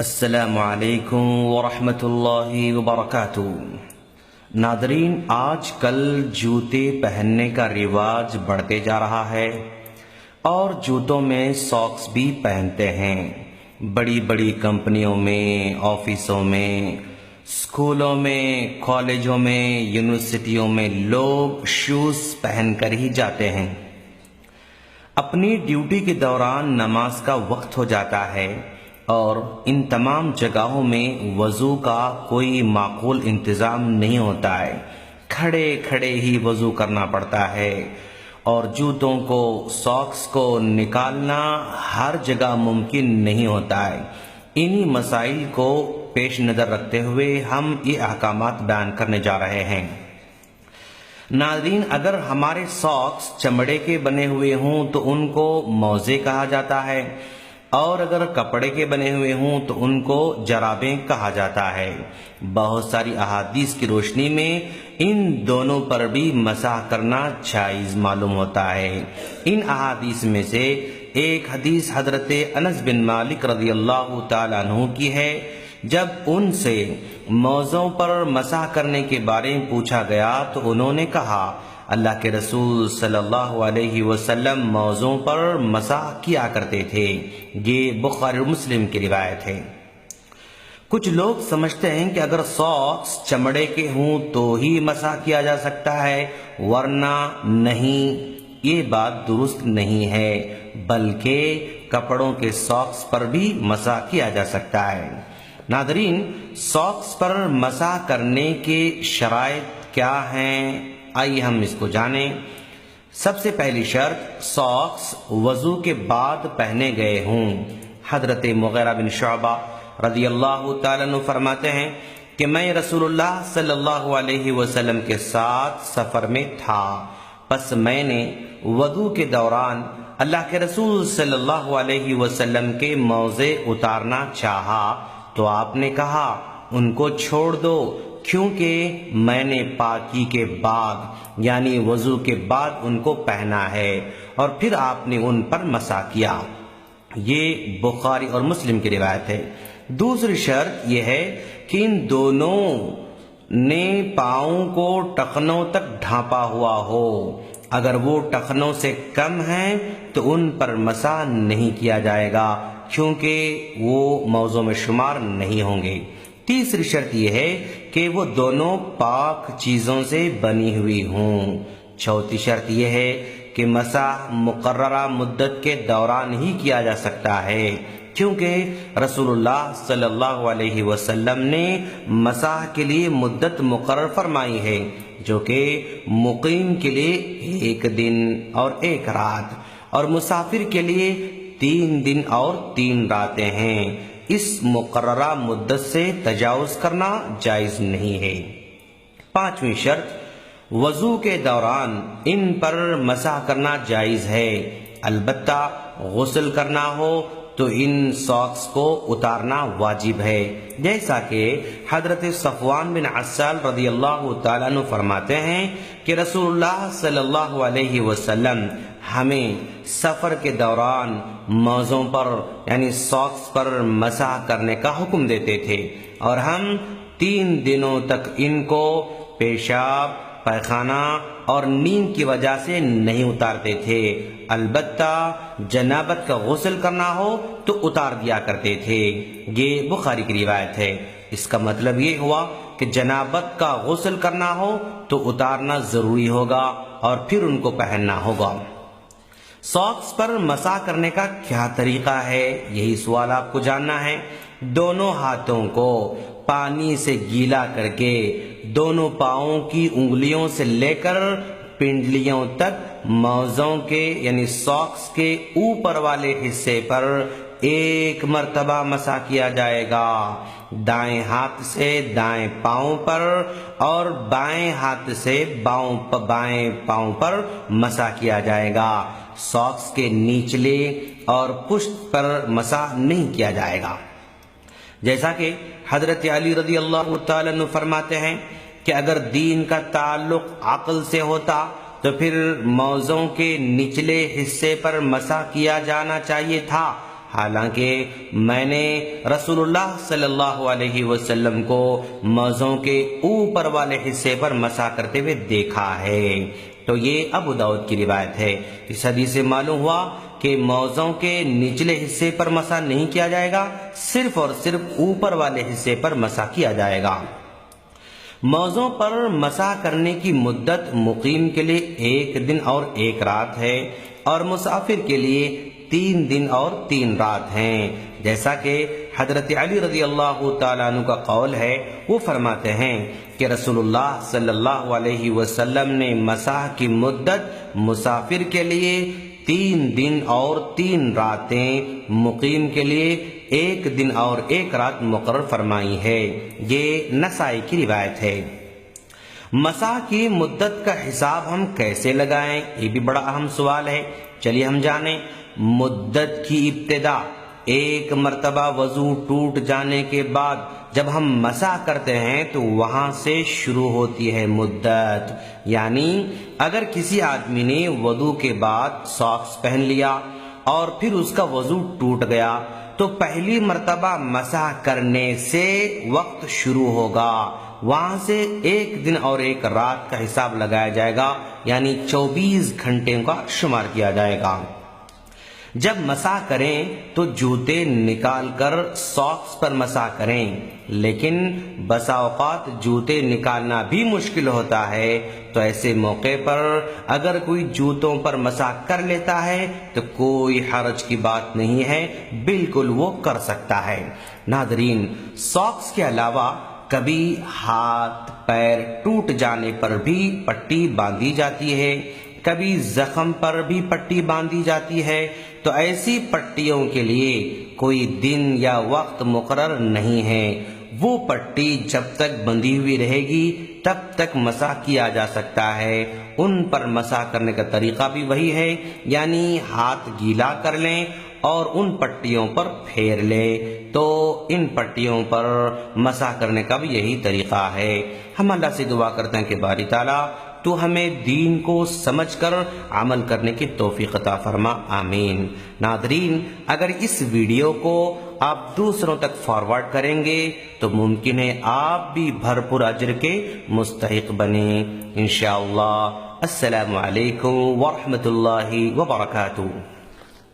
السلام علیکم ورحمۃ اللہ وبرکاتہ۔ ناظرین، آج کل جوتے پہننے کا رواج بڑھتے جا رہا ہے اور جوتوں میں ساکس بھی پہنتے ہیں۔ بڑی بڑی کمپنیوں میں، آفسوں میں، اسکولوں میں، کالجوں میں، یونیورسٹیوں میں لوگ شوز پہن کر ہی جاتے ہیں۔ اپنی ڈیوٹی کے دوران نماز کا وقت ہو جاتا ہے اور ان تمام جگہوں میں وضو کا کوئی معقول انتظام نہیں ہوتا ہے۔ کھڑے کھڑے ہی وضو کرنا پڑتا ہے اور جوتوں کو، ساکس کو نکالنا ہر جگہ ممکن نہیں ہوتا ہے۔ انہی مسائل کو پیش نظر رکھتے ہوئے ہم یہ احکامات بیان کرنے جا رہے ہیں۔ ناظرین، اگر ہمارے ساکس چمڑے کے بنے ہوئے ہوں تو ان کو موزے کہا جاتا ہے، اور اگر کپڑے کے بنے ہوئے ہوں تو ان کو جرابیں کہا جاتا ہے۔ بہت ساری احادیث کی روشنی میں ان دونوں پر بھی مسح کرنا جائز معلوم ہوتا ہے۔ ان احادیث میں سے ایک حدیث حضرت انس بن مالک رضی اللہ تعالیٰ عنہ کی ہے۔ جب ان سے موزوں پر مسح کرنے کے بارے میں پوچھا گیا تو انہوں نے کہا، اللہ کے رسول صلی اللہ علیہ وسلم موزوں پر مسح کیا کرتے تھے۔ یہ بخاری اور مسلم کی روایت ہے۔ کچھ لوگ سمجھتے ہیں کہ اگر ساکس چمڑے کے ہوں تو ہی مسح کیا جا سکتا ہے، ورنہ نہیں۔ یہ بات درست نہیں ہے، بلکہ کپڑوں کے ساکس پر بھی مسح کیا جا سکتا ہے۔ ناظرین، ساکس پر مسح کرنے کے شرائط کیا ہیں؟ آئیے ہم اس کو جانیں۔ سب سے پہلی شرط، ساکس وضو کے بعد پہنے گئے ہوں۔ حضرت مغیرہ بن شعبہ رضی اللہ تعالیٰ عنہ فرماتے ہیں کہ میں رسول اللہ صلی اللہ علیہ وسلم کے ساتھ سفر میں تھا، پس میں نے وضو کے دوران اللہ کے رسول صلی اللہ علیہ وسلم کے موزے اتارنا چاہا تو آپ نے کہا، ان کو چھوڑ دو، کیونکہ میں نے پاکی کے بعد یعنی وضو کے بعد ان کو پہنا ہے، اور پھر آپ نے ان پر مسح کیا۔ یہ بخاری اور مسلم کی روایت ہے۔ دوسری شرط یہ ہے کہ ان دونوں نے پاؤں کو ٹخنوں تک ڈھانپا ہوا ہو۔ اگر وہ ٹخنوں سے کم ہیں تو ان پر مسح نہیں کیا جائے گا، کیونکہ وہ موضوع میں شمار نہیں ہوں گے۔ تیسری شرط یہ ہے کہ وہ دونوں پاک چیزوں سے بنی ہوئی ہوں۔ چوتھی شرط یہ ہے کہ مسح مقررہ مدت کے دوران ہی کیا جا سکتا ہے، کیونکہ رسول اللہ صلی اللہ علیہ وسلم نے مسح کے لیے مدت مقرر فرمائی ہے، جو کہ مقیم کے لیے 1 دن اور 1 رات اور مسافر کے لیے 3 دن اور 3 راتیں ہیں۔ اس مقررہ مدت سے تجاوز کرنا جائز نہیں ہے۔ پانچویں شرط، وضو کے دوران ان پر مسح کرنا جائز ہے، البتہ غسل کرنا ہو تو ان ساکس کو اتارنا واجب ہے، جیسا کہ حضرت صفوان بن عسال رضی اللہ تعالیٰ عنہ فرماتے ہیں کہ رسول اللہ صلی اللہ علیہ وسلم ہمیں سفر کے دوران موزوں پر یعنی ساکس پر مسح کرنے کا حکم دیتے تھے، اور ہم 3 دنوں تک ان کو پیشاب، پیخانہ اور نیند کی وجہ سے نہیں اتارتے تھے، البتہ جنابت کا غسل کرنا ہو تو اتار دیا کرتے تھے۔ یہ بخاری کی روایت ہے۔ اس کا مطلب یہ ہوا کہ جنابت کا غسل کرنا ہو تو اتارنا ضروری ہوگا اور پھر ان کو پہننا ہوگا۔ ساکس پر مسح کرنے کا کیا طریقہ ہے، یہی سوال آپ کو جاننا ہے۔ دونوں ہاتھوں کو پانی سے گیلا کر کے دونوں پاؤں کی انگلیوں سے لے کر پنڈلیوں تک موزوں کے یعنی ساکس کے اوپر والے حصے پر 1 مرتبہ مسح کیا جائے گا، دائیں ہاتھ سے دائیں پاؤں پر اور بائیں ہاتھ سے بائیں پاؤں پر مسح کیا جائے گا۔ ساکس کے نچلے اور پشت پر مسح نہیں کیا جائے گا، جیسا کہ حضرت علی رضی اللہ تعالیٰ عنہ فرماتے ہیں کہ اگر دین کا تعلق عقل سے ہوتا تو پھر موزوں کے نچلے حصے پر مسح کیا جانا چاہیے تھا، حالانکہ میں نے رسول اللہ صلی اللہ علیہ وسلم کو موزوں کے اوپر والے حصے پر مسح کرتے ہوئے دیکھا ہے۔ تو یہ ابو داؤد کی روایت ہے۔ اس حدیث سے معلوم ہوا کہ موزوں کے نچلے حصے پر مسح نہیں کیا جائے گا، صرف اور صرف اوپر والے حصے پر مسح کیا جائے گا۔ موزوں پر مسح کرنے کی مدت مقیم کے لیے 1 دن اور 1 رات ہے، اور مسافر کے لیے 3 دن اور 3 رات ہیں، جیسا کہ حضرت علی رضی اللہ تعالیٰ عنہ کا قول ہے۔ وہ فرماتے ہیں کہ رسول اللہ صلی اللہ علیہ وسلم نے مسح کی مدت مسافر کے لیے 3 دن اور 3 راتیں، مقیم کے لیے 1 دن اور 1 رات مقرر فرمائی ہے۔ یہ نسائی کی روایت ہے۔ مسح کی مدت کا حساب ہم کیسے لگائیں، یہ بھی بڑا اہم سوال ہے۔ چلیے ہم جانیں۔ مدت کی ابتدا 1 مرتبہ وضو ٹوٹ جانے کے بعد جب ہم مسح کرتے ہیں تو وہاں سے شروع ہوتی ہے مدت۔ یعنی اگر کسی آدمی نے وضو کے بعد ساکس پہن لیا اور پھر اس کا وضو ٹوٹ گیا تو پہلی مرتبہ مسح کرنے سے وقت شروع ہوگا، وہاں سے 1 دن اور 1 رات کا حساب لگایا جائے گا، یعنی 24 گھنٹے کا شمار کیا جائے گا۔ جب مسح کریں تو جوتے نکال کر ساکس پر مسح کریں، لیکن بسا اوقات جوتے نکالنا بھی مشکل ہوتا ہے، تو ایسے موقع پر اگر کوئی جوتوں پر مسح کر لیتا ہے تو کوئی حرج کی بات نہیں ہے، بالکل وہ کر سکتا ہے۔ ناظرین، ساکس کے علاوہ کبھی ہاتھ پیر ٹوٹ جانے پر بھی پٹی باندھی جاتی ہے، کبھی زخم پر بھی پٹی باندھی جاتی ہے، تو ایسی پٹیوں کے لیے کوئی دن یا وقت مقرر نہیں ہے۔ وہ پٹی جب تک بندھی ہوئی رہے گی تب تک مسح کیا جا سکتا ہے۔ ان پر مسح کرنے کا طریقہ بھی وہی ہے، یعنی ہاتھ گیلا کر لیں اور ان پٹیوں پر پھیر لیں، تو ان پٹیوں پر مسح کرنے کا بھی یہی طریقہ ہے۔ ہم اللہ سے دعا کرتے ہیں کہ باری تعالیٰ تو ہمیں دین کو سمجھ کر عمل کرنے کی توفیق عطا فرما، آمین۔ ناظرین، اگر اس ویڈیو کو آپ دوسروں تک فارورڈ کریں گے تو ممکن ہے آپ بھی بھرپور اجر کے مستحق بنیں انشاءاللہ۔ السلام علیکم ورحمۃ اللہ وبرکاتہ۔